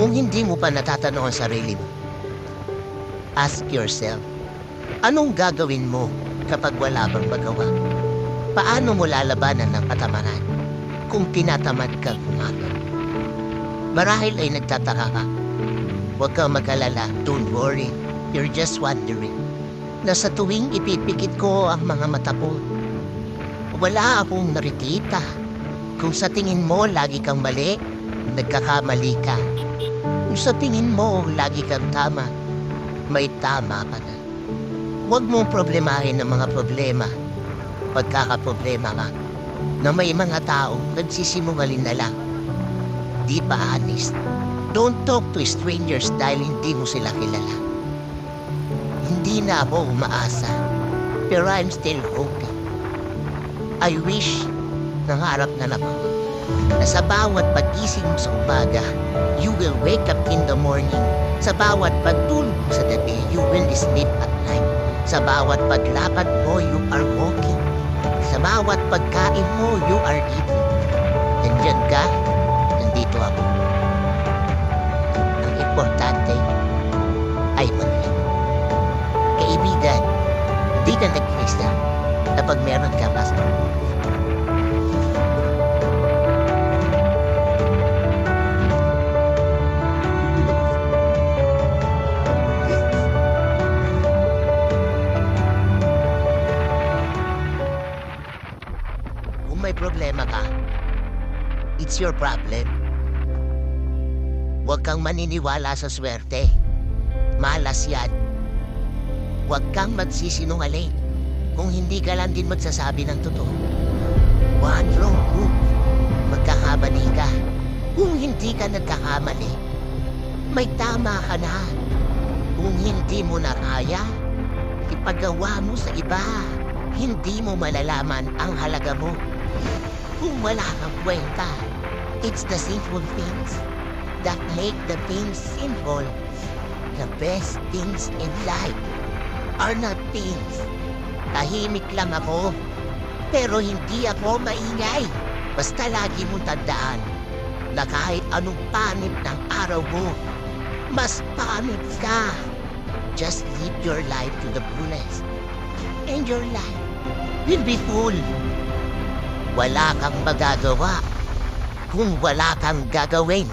Kung hindi mo pa natatanong ang sarili mo, ask yourself, anong gagawin mo kapag wala kang magawa? Paano mo lalabanan ng katamaran kung tinatamad kang umagal? Marahil ay nagtataka ka. Huwag kang mag-alala, don't worry, you're just wondering. Na sa tuwing ipipikit ko ang mga mata ko, wala akong nakikita. Kung sa tingin mo lagi kang mali, nagkakamali ka. Kung sa tingin mo lagi kang tama, may tama ka na. Huwag mong problemahin ang mga problema. Pagkakaproblema ka, na may mga tao nagsisinungaling na lang. Di pa honest. Don't talk to strangers dahil hindi mo sila kilala. Hindi na ako umaasa, pero I'm still hoping. I wish, nangarap na lang ako, na sa bawat pag-ising mo sa umaga, you will wake up in the morning. Sa bawat pagtulog mo sa gabi, you will sleep at night. Sa bawat paglakad mo, you are walking. Sa bawat pagkain mo, you are eating. Nandiyan ka, nandito ako. Ang importante ay magaling. Kaibigan, di ka nag-krista kapag meron kang pastor. Kung may problema ka, it's your problem. Huwag kang maniniwala sa swerte. Malas yan. Huwag kang magsisinungaling kung hindi ka lang din magsasabi ng totoo. One wrong move, magkakamali ka. Kung hindi ka nagkakamali, may tama ka na. Kung hindi mo na kaya, ipagawa mo sa iba. Hindi mo malalaman ang halaga mo kung wala kang kwenta. It's the simple things that make the things simple. The best things in life are not things. Tahimik lang ako, pero hindi ako maingay. Basta lagi mong tandaan na kahit anong panit ng araw mo, mas panit ka. Just live your life to the fullest, and your life will be full. Wala kang magagawa kung wala kang gagawin.